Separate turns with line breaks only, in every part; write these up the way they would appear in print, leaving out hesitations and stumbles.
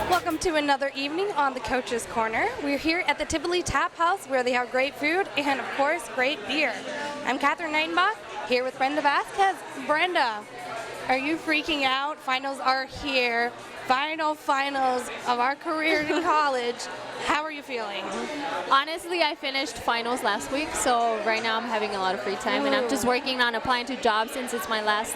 Welcome to another evening on the Coach's Corner. We're here at the Tivoli Tap House where they have great food and, of course, great beer. I'm Catherine Neitenbach, here with Brenda Vazquez. Brenda, are you freaking out? Finals are here. Finals of our career in college. How are you feeling?
Honestly, I finished finals last week, so right now I'm having a lot of free time, and I'm just working on applying to jobs since it's my last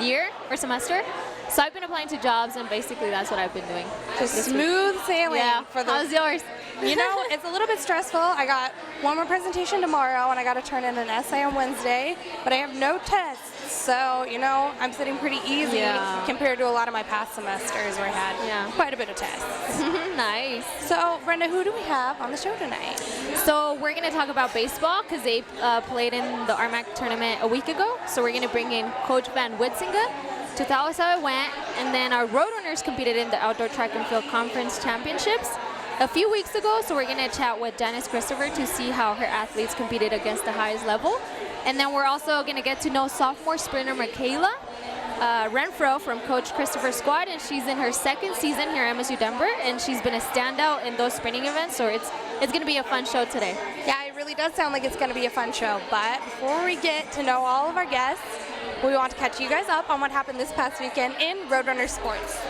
year or semester. So I've been applying to jobs, and basically that's what I've been doing.
Just smooth sailing.
Yeah. How's yours?
You know, it's a little bit stressful. I got one more presentation tomorrow, and I got to turn in an essay on Wednesday, but I have no tests. So, you know, I'm sitting pretty easy compared to a lot of my past semesters where I had quite a bit of tests.
Nice.
So, Brenda, who do we have on the show tonight?
So we're going to talk about baseball because they played in the RMAC tournament a week ago. So we're going to bring in Coach Van Wetzinga to tell us how it went. And then our Roadrunners competed in the Outdoor Track and Field Conference Championships a few weeks ago. So we're going to chat with Janis Christopher to see how her athletes competed against the highest level. And then we're also going to get to know sophomore sprinter Mikayla Renfroe from Coach Christopher's squad, and she's in her second season here at MSU Denver, and she's been a standout in those sprinting events, so it's going to be a fun show today.
Yeah, it really does sound like it's going to be a fun show, but before we get to know all of our guests, we want to catch you guys up on what happened this past weekend in Roadrunner sports.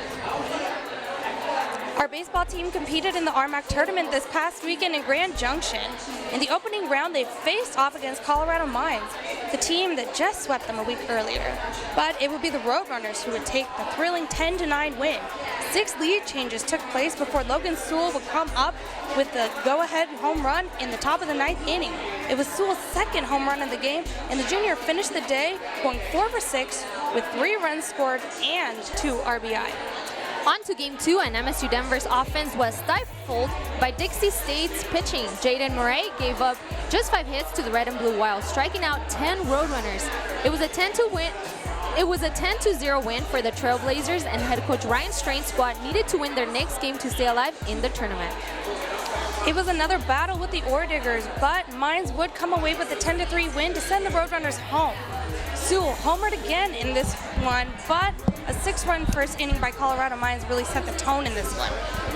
Our baseball team competed in the RMAC tournament this past weekend in Grand Junction. In the opening round, they faced off against Colorado Mines, the team that just swept them a week earlier. But it would be the Roadrunners who would take the thrilling 10-9 win. 6 lead changes took place before Logan Sewell would come up with the go-ahead home run in the top of the 9th inning. It was Sewell's second home run of the game, and the junior finished the day going 4 for 6 with 3 runs scored and 2 RBI.
On to Game 2, and MSU Denver's offense was stifled by Dixie State's pitching. Jaden Murray gave up just 5 hits to the Red and Blue Wild, striking out 10 Roadrunners. It was a 10-0 win for the Trailblazers, and head coach Ryan Strain's squad needed to win their next game to stay alive in the tournament.
It was another battle with the Ore-Diggers, but Mines would come away with a 10-3 win to send the Roadrunners home. Sewell homered again in this one, but a 6-run first inning by Colorado Mines really set the tone in this one.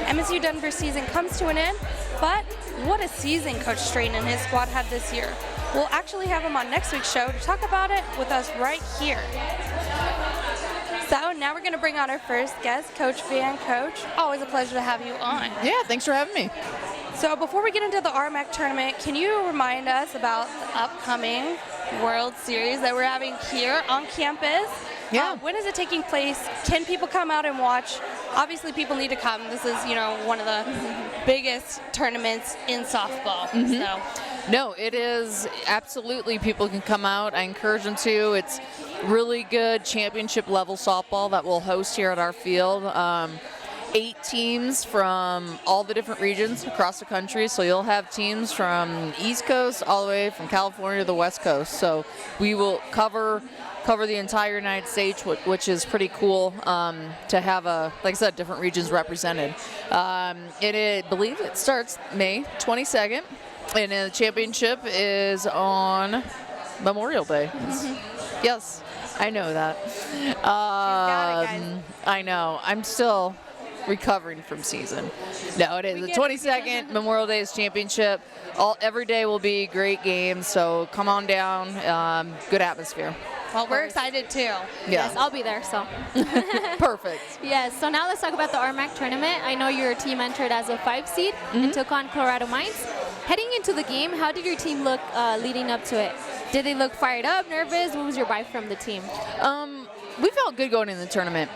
MSU Denver's season comes to an end, but what a season Coach Strain and his squad had this year. We'll actually have him on next week's show to talk about it with us right here. So now we're going to bring on our first guest, Coach Van. Coach, always a pleasure to have you on.
Yeah, thanks for having me.
So before we get into the RMAC tournament, can you remind us about the upcoming World Series that we're having here on campus?
Yeah.
When is it taking place? Can people come out and watch? Obviously, people need to come. This is, you know, one of the biggest tournaments in softball. So.
No, it is absolutely. People can come out. I encourage them to. It's really good championship level softball that we'll host here at our field. 8 teams from all the different regions across the country. So you'll have teams from East Coast all the way from California to the West Coast. So we will cover the entire United States, which is pretty cool to have, like I said, different regions represented. I believe it starts May 22nd, and the championship is on Memorial Day. Yes, I know that.
She's got it, guys.
I know. I'm still recovering from season. No, it is the 22nd Memorial Day's championship. Every day will be great games, so come on down. Good atmosphere.
Well, we're excited too.
Yeah.
Yes, I'll be there, so.
Perfect.
Yes, so now let's talk about the RMAC tournament. I know your team entered as a 5 seed and took on Colorado Mines. Heading into the game, how did your team look leading up to it? Did they look fired up, nervous? What was your vibe from the team?
We felt good going in the tournament.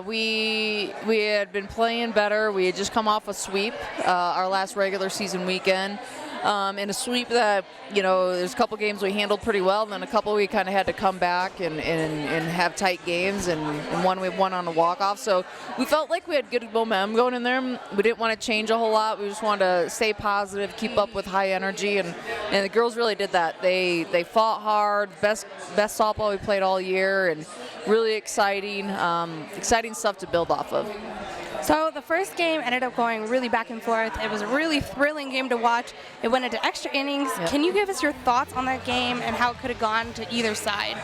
We had been playing better. We had just come off a sweep, our last regular season weekend. In a sweep that, you know, there's a couple games we handled pretty well, and then a couple we kind of had to come back and have tight games, and one we won on a walk-off. So we felt like we had good momentum going in there. We didn't want to change a whole lot. We just wanted to stay positive, keep up with high energy, and the girls really did that. They fought hard, best softball we played all year, and really exciting stuff to build off of.
So the first game ended up going really back and forth. It was a really thrilling game to watch. It It went into extra innings.
Yep.
Can you give us your thoughts on that game and how it could have gone to either side?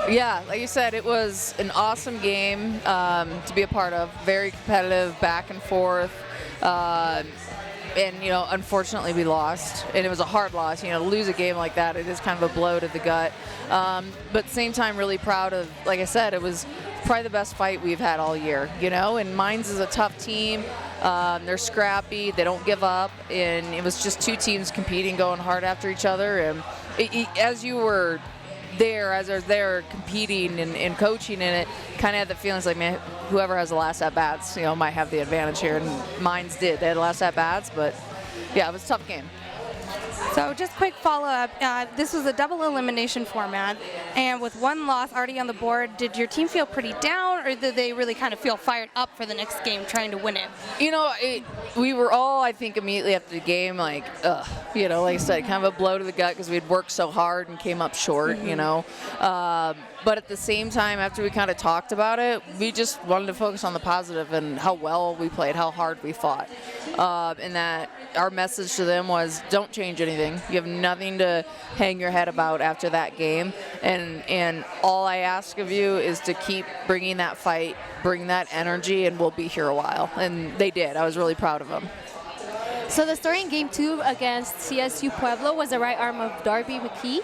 Yeah, like you said, it was an awesome game to be a part of. Very competitive, back and forth. And, unfortunately we lost. And it was a hard loss. To lose a game like that, it is kind of a blow to the gut. But at the same time, really proud of, like I said, it was probably the best fight we've had all year, and Mines is a tough team. They're scrappy. They don't give up. And it was just two teams competing, going hard after each other. And as you were there, as I was there competing and coaching in it, kind of had the feelings like, man, whoever has the last at-bats, might have the advantage here. And Mines did. They had the last at-bats, but, yeah, it was a tough game.
So just quick follow-up. This was a double elimination format, and with one loss already on the board, did your team feel pretty down, or did they really kind of feel fired up for the next game trying to win it?
We were all, I think, immediately after the game, like, ugh. Like I said, kind of a blow to the gut because we had worked so hard and came up short, But at the same time, after we kind of talked about it, we just wanted to focus on the positive and how well we played, how hard we fought. And that our message to them was, don't change anything. You have nothing to hang your head about after that game. And all I ask of you is to keep bringing that fight, bring that energy, and we'll be here a while. And they did. I was really proud of them.
So the story in Game 2 against CSU Pueblo was the right arm of Darby McKee.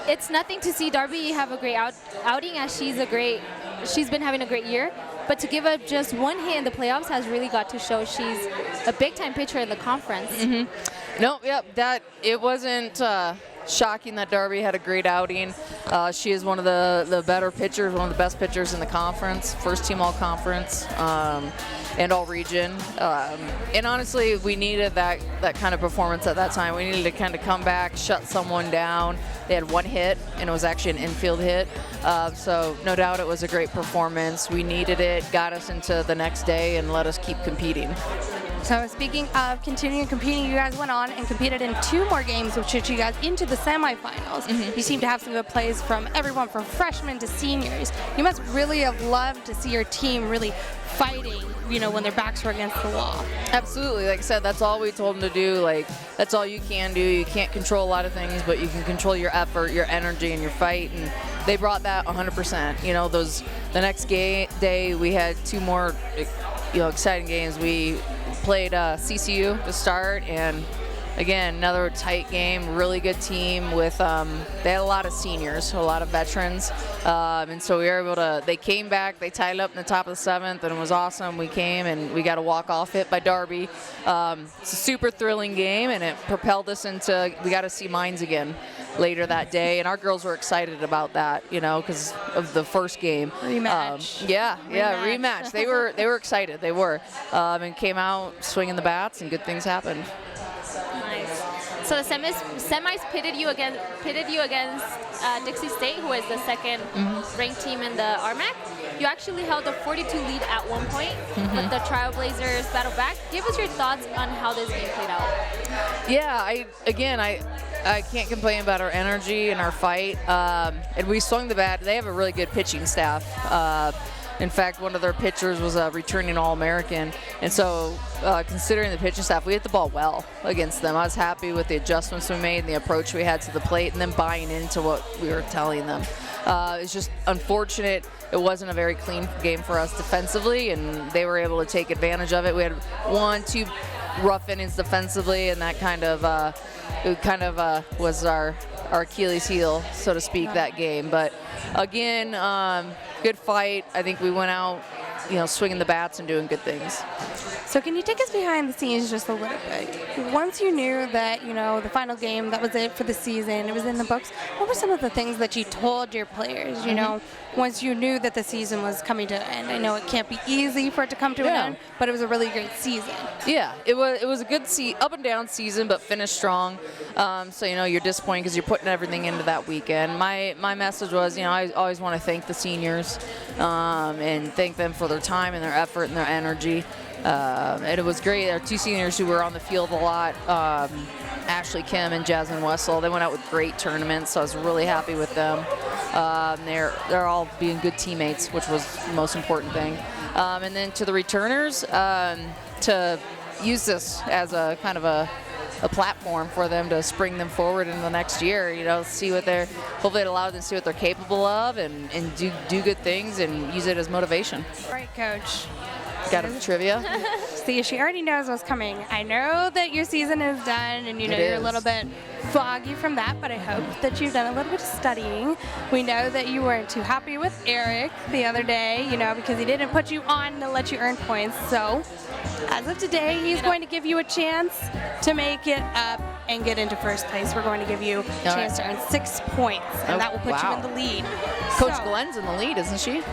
It's nothing to see Darby have a great outing, as she's been having a great year. But to give up just one hit in the playoffs has really got to show she's a big-time pitcher in the conference.
Mm-hmm. No, yep, it wasn't shocking that Darby had a great outing. She is one of the better pitchers, one of the best pitchers in the conference, first team all-conference and all-region. And honestly, we needed that kind of performance at that time. We needed to kind of come back, shut someone down. They had one hit, and it was actually an infield hit. So no doubt it was a great performance. We needed it, got us into the next day, and let us keep competing.
So speaking of continuing competing, you guys went on and competed in 2 more games, which took you guys into the semifinals. Mm-hmm. You seem to have some good plays from everyone from freshmen to seniors. You must really have loved to see your team really fighting, when their backs were against the wall.
Absolutely. Like I said, that's all we told them to do. Like, that's all you can do. You can't control a lot of things, but you can control your effort, your energy, and your fight. And they brought that 100%. The next day, we had 2 more, exciting games. We played CCU to start, and again, another tight game, really good team with, they had a lot of seniors, a lot of veterans, and so we were able to, they came back, they tied up in the top of the 7th, and it was awesome. We came, and we got a walk-off hit by Darby. It's a super thrilling game, and it propelled us into, we got to see Mines again later that day, and our girls were excited about that, because of the first game.
Rematch.
Rematch. They were excited. They were, and came out swinging the bats, and good things happened.
Nice. So the semis pitted you against Dixie State, who is the second ranked team in the RMAC. You actually held a 42 lead at one point, but the Trailblazers battled back. Give us your thoughts on how this game played out.
Yeah, I can't complain about our energy and our fight. And we swung the bat. They have a really good pitching staff. In fact, one of their pitchers was a returning All-American. And so considering the pitching staff, we hit the ball well against them. I was happy with the adjustments we made and the approach we had to the plate and then buying into what we were telling them. It's just unfortunate it wasn't a very clean game for us defensively, and they were able to take advantage of it. We had 1-2 rough innings defensively, and that kind of was our Achilles heel, so to speak, that game. But again, good fight. I think we went out, swinging the bats and doing good things.
So can you take us behind the scenes just a little bit? Once you knew that, the final game, that was it for the season, it was in the books, what were some of the things that you told your players, once you knew that the season was coming to an end? I know it can't be easy for it to come to an end, but it was a really great season.
Yeah, it was a good up and down season, but finished strong. So, you're disappointed because you're putting everything into that weekend. My message was, I always want to thank the seniors and thank them for their time and their effort and their energy. And it was great. Our 2 seniors who were on the field a lot, Ashley Kim and Jasmine Wessel, they went out with great tournaments, so I was really happy with them. They're all being good teammates, which was the most important thing. And then to the returners, to use this as a kind of a a platform for them to spring them forward in the next year. You know, see what they're, hopefully it allows them to see what they're capable of and do good things and use it as motivation.
All right, Coach.
Got a trivia?
See, she already knows what's coming. I know that your season is done and you know you're a little bit foggy from that, but I hope that you've done a little bit of studying. We know that you weren't too happy with Eric the other day, you know, because he didn't put you on to let you earn points. So as of today, he's going to give you a chance to make it up and get into first place. We're going to give you a chance to earn 6 points, and that will put you in the lead.
Coach Glenn's in the lead, isn't she?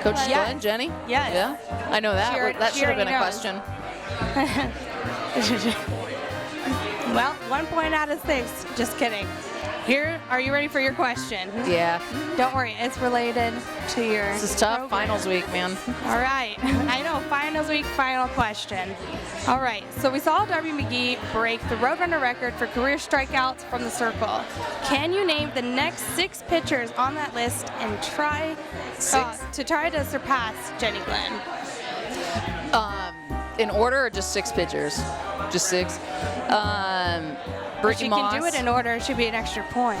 Coach Glenn, Jenny?
Yes.
Yeah, I know that. That should have been a question.
Well, 1 point out of 6. Just kidding. Here, are you ready for your question?
Yeah.
Don't worry, it's related to your
This is tough.
program.
Finals week, man.
All right. I know, finals week, final question. All right, so we saw Darby McGee break the Roadrunner record for career strikeouts from the circle. Can you name the next 6 pitchers on that list and try to surpass Jenny Glenn?
In order or just 6 pitchers? Just 6. Brittany Moss.
If you can do it in order, it should be an extra point.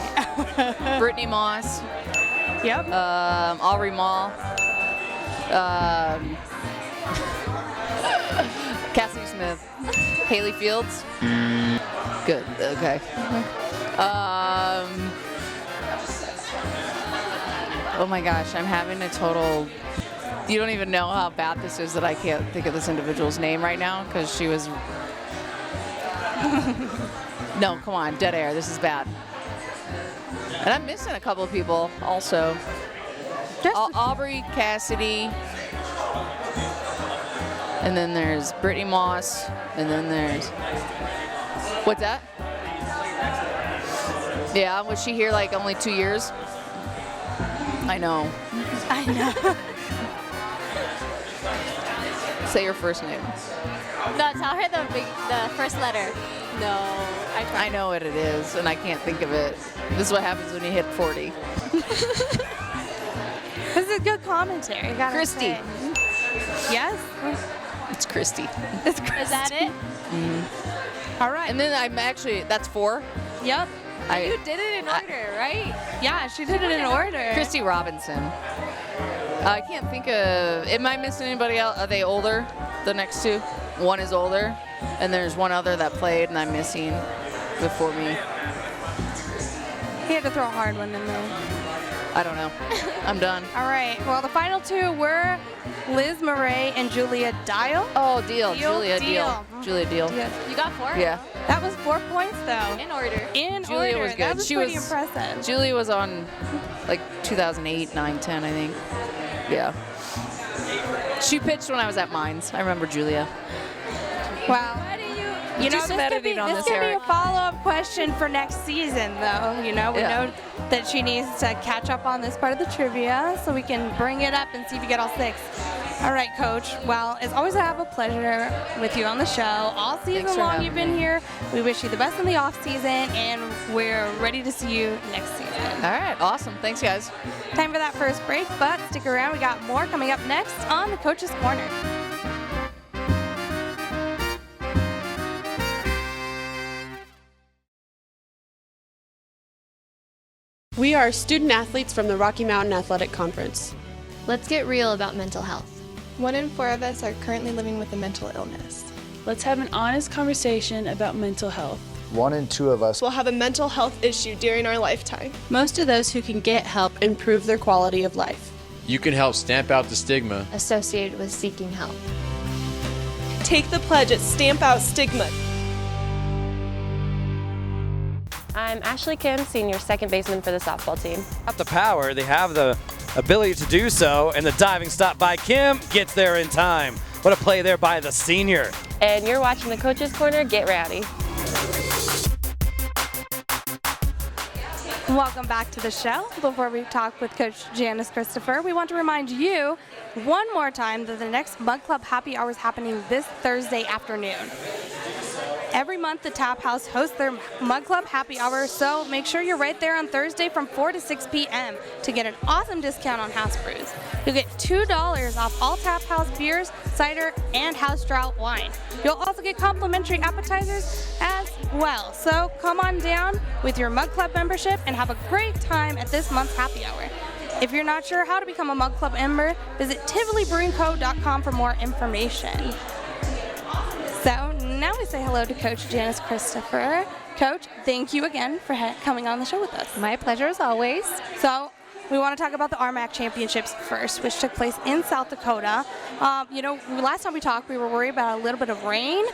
Brittany Moss.
Yep.
Aubrey Mall. Cassidy Smith. Haley Fields. Good. Okay. Oh my gosh, I'm having a total. You don't even know how bad this is that I can't think of this individual's name right now because she was. No, come on, dead air. This is bad. And I'm missing a couple of people also. Aubrey, Cassidy, and then there's Brittany Moss, and then there's. What's that? Yeah, was she here like only 2 years? I know.
I know.
Say your first name.
No, tell her the first letter. No,
I know what it is, and I can't think of it. This is what happens when you hit 40.
This is good commentary. You gotta
Christy.
say. Yes?
It's Christy.
It's Christy.
Is that it?
All right.
And then I'm actually, that's 4.
Yep.
You did it in order, right?
Yeah, she did it in order.
Christy Robinson. I can't think of, am I missing anybody else? Are they older, the next 2? One is older, and there's one other that played, and I'm missing before me.
He had to throw a hard one in there.
I don't know. I'm done.
All right. Well, the final 2 were Liz Murray and Julia Dial.
Oh, Julia Deal.
You got 4?
Yeah.
That was 4 points, though.
In order.
Julia
was good.
That was
She
pretty
was-
impressive.
Julia was on like 2008, 9, 10, I think. Yeah. She pitched when I was at Mines. I remember Julia.
Wow. You know,
Do some
this could be
editing on this,
a
Eric.
follow-up question for next season, though. You know, we know that she needs to catch up on this part of the trivia, so we can bring it up and see if you get all 6. All right, Coach. Well, it's always a pleasure with you on the show. All season long you've been here. We wish you the best in the off season, and we're ready to see you next season.
All right, awesome. Thanks, guys.
Time for that first break, but stick around. We got more coming up next on the Coach's Corner.
We are student athletes from the Rocky Mountain Athletic Conference.
Let's get real about mental health.
1 in 4 of us are currently living with a mental illness.
Let's have an honest conversation about mental health.
1 in 2 of us
We'll have a mental health issue during our lifetime.
Most of those who can get help improve their quality of life.
You can help stamp out the stigma
associated with seeking help.
Take the pledge at Stamp Out Stigma.
I'm Ashley Kim, senior second baseman for the softball team.
Have the power, they have the ability to do so, and the diving stop by Kim gets there in time. What a play there by the senior.
And you're watching the Coach's Corner. Get rowdy.
Welcome back to the show. Before we talk with Coach Janis Christopher, we want to remind you one more time that the next Mug Club Happy Hour is happening this Thursday afternoon. Every month, the Tap House hosts their Mug Club Happy Hour, so make sure you're right there on Thursday from 4 to 6 p.m. to get an awesome discount on house brews. You'll get $2 off all Tap House beers, cider, and house drought wine. You'll also get complimentary appetizers as well. So come on down with your Mug Club membership and have a great time at this month's Happy Hour. If you're not sure how to become a Mug Club member, visit TivoliBrewingCo.com for more information. So now we say hello to Coach Janis Christopher. Coach, thank you again for coming on the show with us.
My pleasure as always.
So we want to talk about the RMAC Championships first, which took place in South Dakota. Last time we talked, we were worried about a little bit of rain.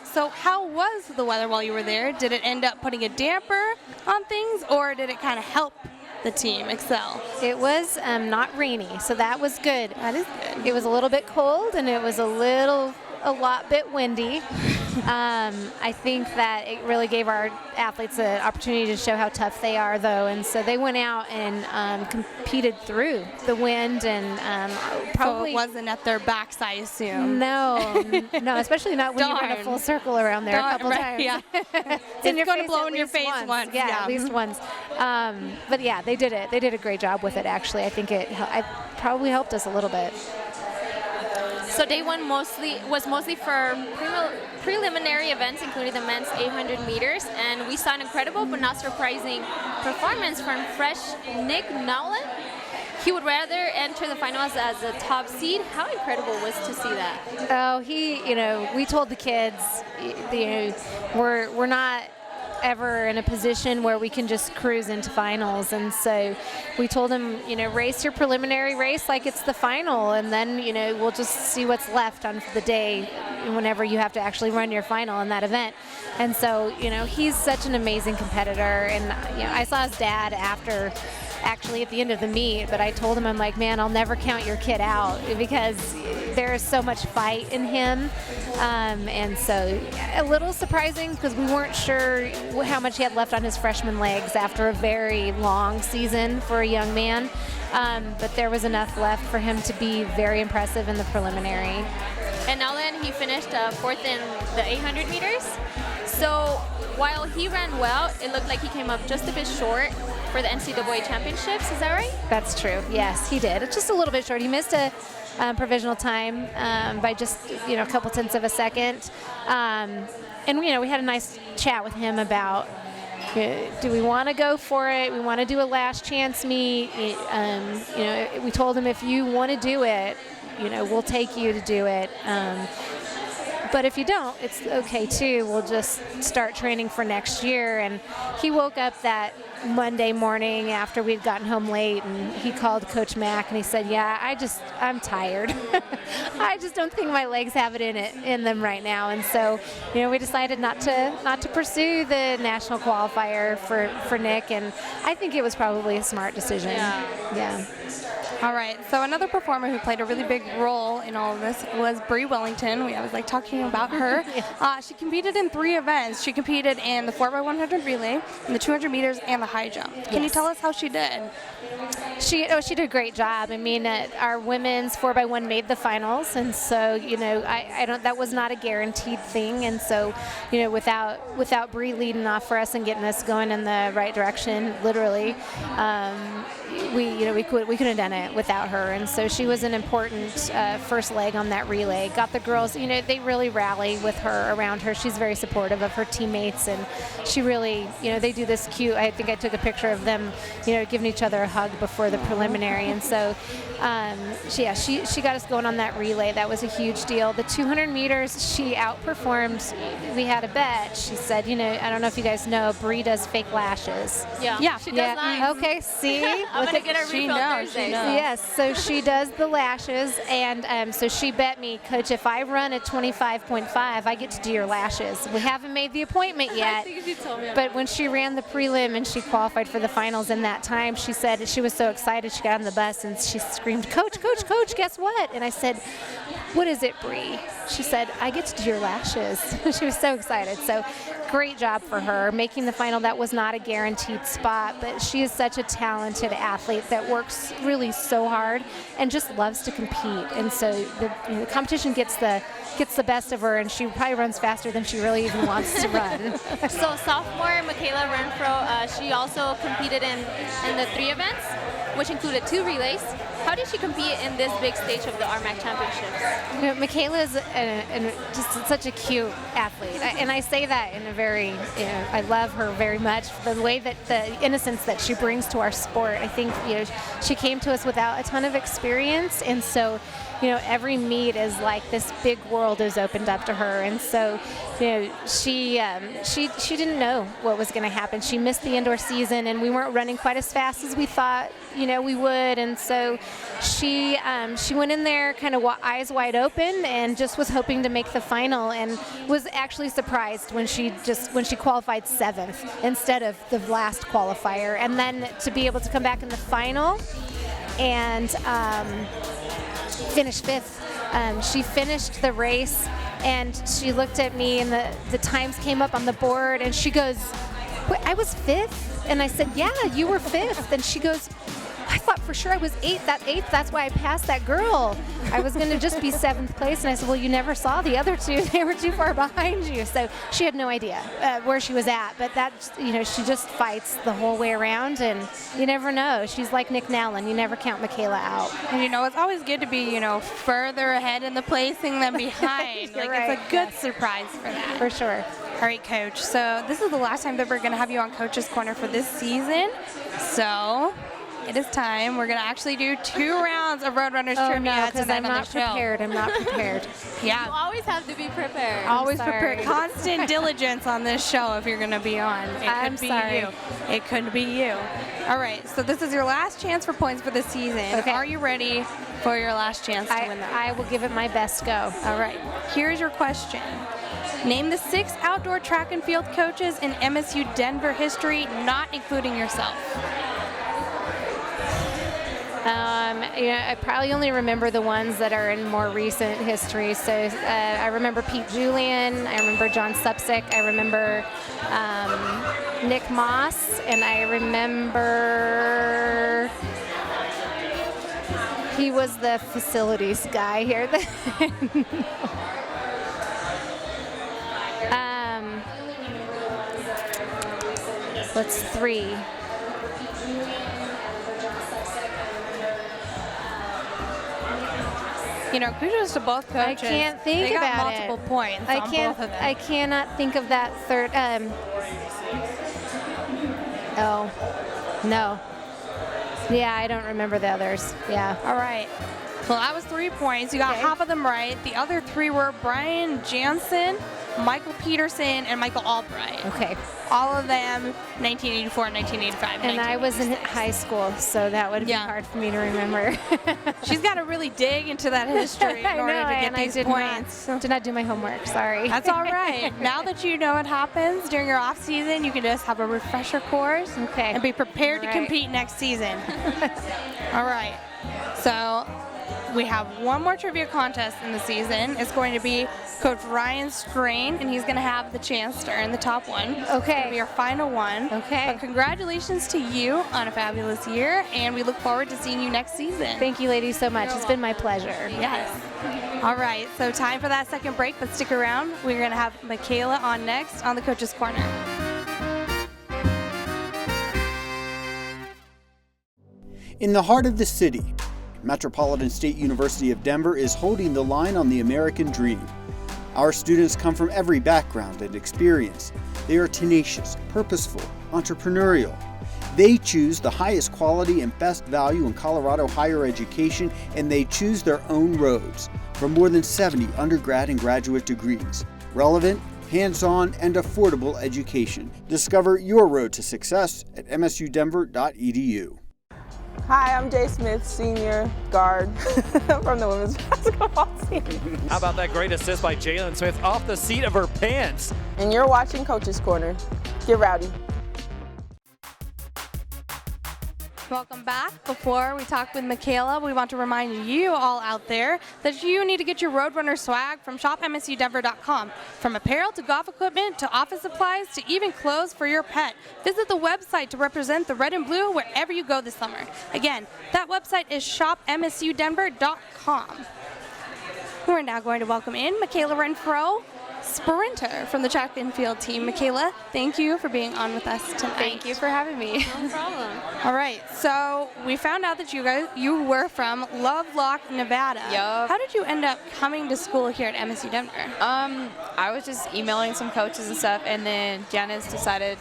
So how was the weather while you were there? Did it end up putting a damper on things, or did it kind of help the team excel?
It was not rainy, so that was good.
That is good.
It was a little bit cold, and it was a lot bit windy. I think that it really gave our athletes an opportunity to show how tough they are, though, and so they went out and competed through the wind, and probably
so it wasn't at their backs, I assume.
No, especially not when you run a full circle around there a couple times.
Yeah.
It's
going to blow in your face once.
Yeah, at least once. But yeah, they did it. They did a great job with it, actually. I think it probably helped us a little bit.
So day one was mostly for preliminary events, including the men's 800 meters, and we saw an incredible but not surprising performance from fresh Nick Nolan. He would rather enter the finals as a top seed. How incredible was to see that?
Oh, we told the kids, we're not ever in a position where we can just cruise into finals, and so we told him, race your preliminary race like it's the final, and then we'll just see what's left on the day whenever you have to actually run your final in that event. And so he's such an amazing competitor, and I saw his dad actually at the end of the meet, but I told him, I'm like, man, I'll never count your kid out because there is so much fight in him. And so a little surprising because we weren't sure how much he had left on his freshman legs after a very long season for a young man. But there was enough left for him to be very impressive in the preliminary.
And now then he finished fourth in the 800 meters. So while he ran well, it looked like he came up just a bit short for the NCAA championships. Is that right?
That's true. Yes, he did. It's just a little bit short. He missed a provisional time by just a couple tenths of a second. And we had a nice chat with him about, do we want to go for it? We want to do a last chance meet. We told him, if you want to do it, we'll take you to do it. But if you don't, it's okay too. We'll just start training for next year. And he woke up that Monday morning after we'd gotten home late, and he called Coach Mack and he said, I'm tired. I just don't think my legs have it in them right now. And so, we decided not to pursue the national qualifier for Nick, and I think it was probably a smart decision. Yeah.
All right, so another performer who played a really big role in all of this was Bree Wellington. I was talking about her. She competed in 3 events. She competed in the 4x100 relay, in the 200 meters, and the high jump. Can you tell us how she did?
She did a great job. I mean, our women's 4x1 made the finals, and so I don't. That was not a guaranteed thing, and so without Bree leading off for us and getting us going in the right direction, literally, we couldn't have done it without her. And so she was an important first leg on that relay. Got the girls. They really rally with her, around her. She's very supportive of her teammates, and she really, they do this cute. I think I took a picture of them, giving each other a hug before the preliminary, and so she got us going on that relay. That was a huge deal. The 200 meters, she outperformed. We had a bet. She said, I don't know if you guys know, Bree does fake lashes.
Yeah. She does nice.
Okay, see?
I'm going to get a refill Thursday.
Yes, so she does the lashes, and so she bet me, Coach, if I run a 25.5, I get to do your lashes. We haven't made the appointment yet,
I think she told me
but when she ran the prelim and she qualified for the finals in that time, she said she was so excited. She got on the bus and she screamed, Coach, Coach, Coach, guess what? And I said, "What is it, Bree?" She said, "I get to do your lashes." She was so excited. So great job for her. Making the final, that was not a guaranteed spot, but she is such a talented athlete that works really so hard and just loves to compete. And so the competition gets the best of her, and she probably runs faster than she really even wants to run.
So sophomore Mikayla Renfroe, she also competed in the 3 events, which included 2 relays. How did she compete in this big stage of the RMAC Championships?
You know, Mikayla is just such a cute athlete, and I say that in a very, I love her very much. The way that the innocence that she brings to our sport, I think, she came to us without a ton of experience, and so, every meet is like this big world is opened up to her, and so, she didn't know what was going to happen. She missed the indoor season, and we weren't running quite as fast as we thought, we would, and so she went in there kind of eyes wide open and just was hoping to make the final, and was actually surprised when she qualified 7th instead of the last qualifier, and then to be able to come back in the final and finish 5th. She finished the race, and she looked at me, and the times came up on the board, and she goes, "Wait, I was 5th?" And I said, "Yeah, you were 5th." And she goes, "I thought for sure I was 8th. That's why I passed that girl. I was going to just be 7th place." And I said, "Well, you never saw the other 2. They were too far behind you." So she had no idea where she was at. But she just fights the whole way around, and you never know. She's like Nick Nallen. You never count Mikayla out.
And it's always good to be, further ahead in the placing than behind.
Right.
It's a good surprise for that.
For sure.
All right, Coach. So this is the last time that we're going to have you on Coach's Corner for this season. So it is time. We're going to actually do 2 rounds of Roadrunners trivia tonight
I'm
on
not
the show.
prepared. I'm not prepared.
Yeah.
You always have to be prepared.
Always prepared. Constant diligence on this show if you're going to be on.
I'm sorry.
You. It could be you. All right. So this is your last chance for points for this season.
Okay.
Are you ready for your last chance to win them?
I will give it my best go.
All right. Here's your question. Name the 6 outdoor track and field coaches in MSU Denver history, not including yourself.
I probably only remember the ones that are in more recent history. So I remember Pete Julian, I remember John Supsick, I remember Nick Moss, and I remember he was the facilities guy here. What's 3?
Kudos to both coaches.
I can't think
they
about
got multiple points on both of them.
I cannot think of that third. Oh, no. Yeah, I don't remember the others. Yeah.
All right. Well, that was 3 points. You got half of them right. The other 3 were Brian Jansen, Michael Peterson, and Michael Albright.
Okay.
All of them 1984 and 1985.
And I was in high school, so that would be hard for me to remember.
She's got to really dig into that history in order to get these points.
Did not do my homework, sorry.
That's all right. Now that you know what happens during your off season, you can just have a refresher course and be prepared to compete next season. All right. So we have one more trivia contest in the season. It's going to be Coach Ryan Strain, and he's going to have the chance to earn the top one.
Okay.
It's going to be our final one.
Okay.
But congratulations to you on a fabulous year, and we look forward to seeing you next season.
Thank you, ladies, so much. It's been my pleasure.
Yes. All right, so time for that second break, but stick around. We're going to have Mikayla on next on the Coach's Corner.
In the heart of the city, Metropolitan State University of Denver is holding the line on the American dream. Our students come from every background and experience. They are tenacious, purposeful, entrepreneurial. They choose the highest quality and best value in Colorado higher education, and they choose their own roads for more than 70 undergrad and graduate degrees. Relevant, hands-on, and affordable education. Discover your road to success at msudenver.edu.
Hi, I'm Jay Smith, senior guard from the women's basketball team.
How about that great assist by Jalen Smith off the seat of her pants?
And you're watching Coach's Corner. Get rowdy.
Welcome back. Before we talk with Mikayla, we want to remind you all out there that you need to get your Roadrunner swag from shopmsudenver.com. From apparel to golf equipment to office supplies to even clothes for your pet. Visit the website to represent the red and blue wherever you go this summer. Again, that website is shopmsudenver.com. We're now going to welcome in Mikayla Renfroe, sprinter from the track and field team. Mikayla, thank you for being on with us tonight.
Thank you for having me.
No problem.
All right, so we found out that you were from Lovelock, Nevada.
Yup.
How did you end up coming to school here at MSU Denver?
I was just emailing some coaches and stuff, and then Janis decided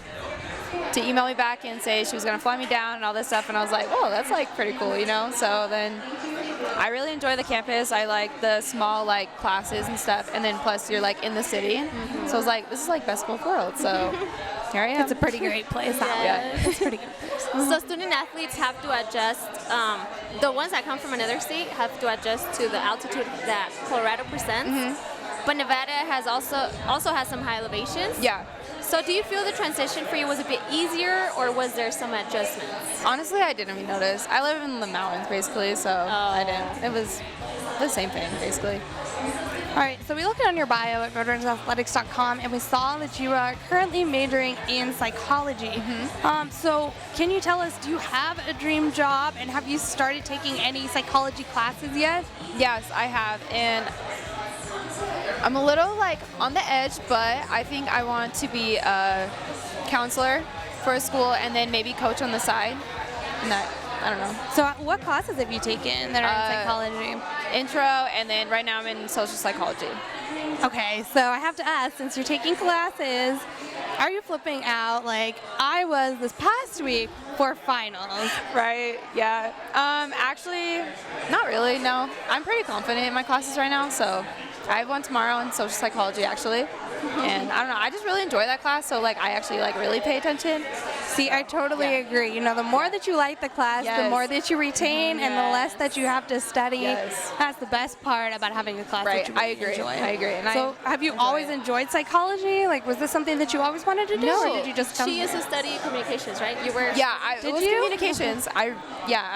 to email me back and say she was going to fly me down and all this stuff, and I was like, oh, that's like pretty cool, you know? So then I really enjoy the campus. I like the small like classes and stuff, and then plus you're like in the city. So I was like, this is like best of both worlds. So here I am.
It's a pretty great place.
Yeah.
It's a pretty good place.
So student athletes have to adjust, the ones that come from another state have to adjust to the altitude that Colorado presents. But Nevada has also has some high elevations.
Yeah.
So do you feel the transition for you was a bit easier, or was there some adjustments?
Honestly, I didn't even notice. I live in the mountains basically, so I didn't. It was the same thing basically.
All right, so we looked on your bio at roadrunnerathletics.com, and we saw that you are currently majoring in psychology. So can you tell us, do you have a dream job, and have you started taking any psychology classes yet?
Yes, I have, and I'm a little like on the edge, but I think I want to be a counselor for a school and then maybe coach on the side. And that, I don't know.
So what classes have you taken that are in psychology?
Intro, and then right now I'm in social psychology.
Okay, so I have to ask, since you're taking classes, are you flipping out like I was this past week for finals?
Right, yeah. Actually, not really, no. I'm pretty confident in my classes right now, so I have one tomorrow in social psychology actually. And I don't know, I just really enjoy that class, so like I actually like really pay attention.
See, I totally agree. You know, the more that you like the class, the more that you retain, and the less that you have to study. That's the best part about having a class that you really enjoy.
I agree. And
so have you always enjoyed psychology? Like, was this something that you always wanted to do, or did you just come?
She used to study communications, right? You were.
Yeah, it was communications. I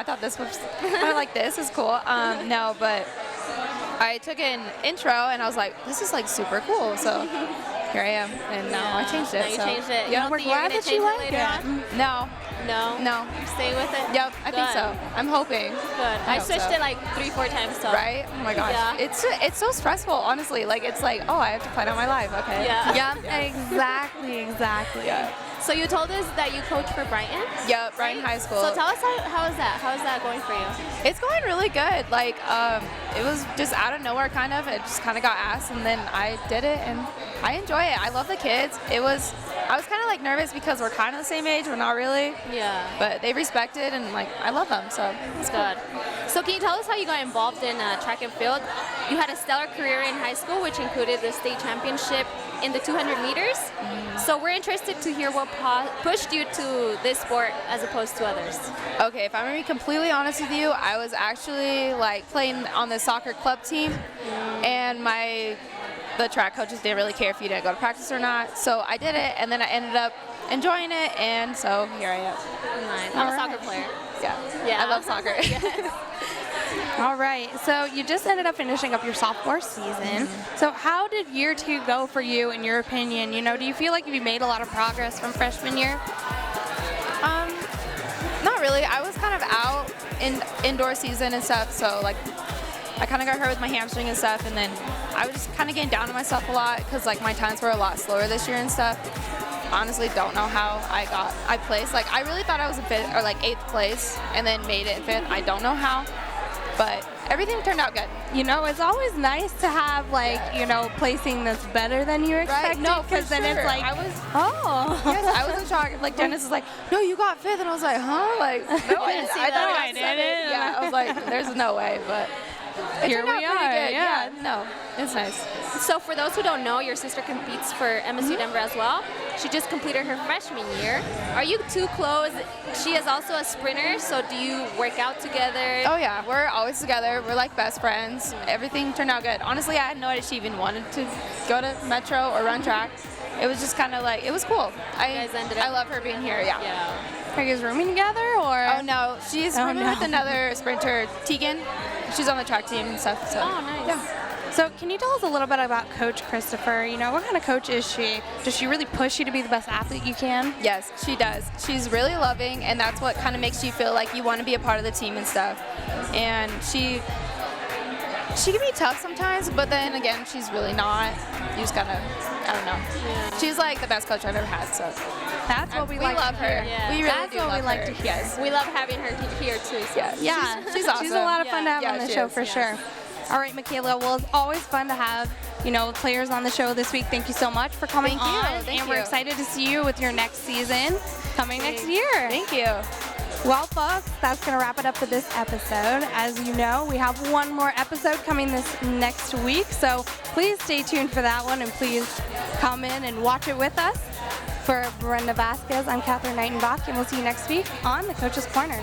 thought this was kind of like this is cool. No, but I took an intro and I was like, this is like super cool. So here I am, and now I changed it.
Now you changed it.
Yeah,
we're glad that you like it.
No.
No. Stay with it.
Yep, I think so. I'm hoping.
Good. I switched it like 3-4 times. So.
Right? Oh my gosh.
Yeah.
It's so stressful, honestly. Like it's like, oh, I have to plan out my life. Okay.
Yeah.
Exactly.
Yeah.
So you told us that you coach for Brighton?
Yep, Brighton High School.
So tell us how is that? How is that going for you?
It's going really good. Like, it was just out of nowhere kind of. It just kind of got asked, and then I did it, and I enjoy it. I love the kids. I was kind of like nervous because we're kind of the same age. We're not really.
Yeah.
But they respect it, and like I love them, so it's
good. So can you tell us how you got involved in track and field? You had a stellar career in high school, which included the state championship in the 200 meters. So we're interested to hear what pushed you to this sport as opposed to others.
Okay, if I'm gonna be completely honest with you, I was actually like playing on the soccer club team, and the track coaches didn't really care if you didn't go to practice or not. So I did it, and then I ended up enjoying it, and so here I am.
Nice. I'm a soccer player.
Yeah. I love soccer.
All right, so you just ended up finishing up your sophomore season. So how did year 2 go for you, in your opinion? You know, do you feel like you made a lot of progress from freshman year?
Not really. I was kind of out in indoor season and stuff, so like I kind of got hurt with my hamstring and stuff, and then I was just kind of getting down on myself a lot because like my times were a lot slower this year and stuff. Honestly, don't know how I placed. Like I really thought I was in 5th or like 8th place, and then made it in 5th. I don't know how. But everything turned out good.
You know, it's always nice to have, like, you know, placing that's better than you expected.
Right. No,
because then it's like,
I was,
yes,
I was in shock. Like, Janis was like, no, you got 5th. And I was like, huh? Like, no, I thought I got 7th. Yeah, I was like, there's no way. But
here we are.
Yeah, no, it's nice.
So for those who don't know, your sister competes for MSU Denver as well. She just completed her freshman year. Are you too close? She is also a sprinter, so do you work out together?
Oh yeah, we're always together. We're like best friends. Everything turned out good. Honestly, I had no idea she even wanted to go to Metro or run track. It was just kind of like, it was cool. I love her being here, yeah.
Are you guys rooming together, or?
Oh no, she's rooming with another sprinter, Tegan. She's on the track team and stuff. So.
Oh, nice.
Yeah.
So can you tell us a little bit about Coach Christopher? You know, what kind of coach is she? Does she really push you to be the best athlete you can?
Yes, she does. She's really loving, and that's what kind of makes you feel like you want to be a part of the team and stuff. And she can be tough sometimes, but then again, she's really not. You just gotta, I don't know. Yeah. She's like the best coach I've ever had, so.
That's what we like
love
to
her.
hear.
Yeah. We really
That's
do
what
love
we like
her.
to hear.
Yes.
We love having her here too. So.
Yeah,
she's awesome.
She's a lot of fun to have on the
she
show
is,
for sure. All right, Mikayla. Well, it's always fun to have, you know, players on the show this week. Thank you so much for coming on.
Thank
and
you.
we're excited to see you with your next season coming next year.
Thank you.
Well, folks, that's going to wrap it up for this episode. As you know, we have one more episode coming this next week, so please stay tuned for that one, and please come in and watch it with us. For Brenda Vazquez, I'm Catherine Neitenbach, and we'll see you next week on the Coach's Corner.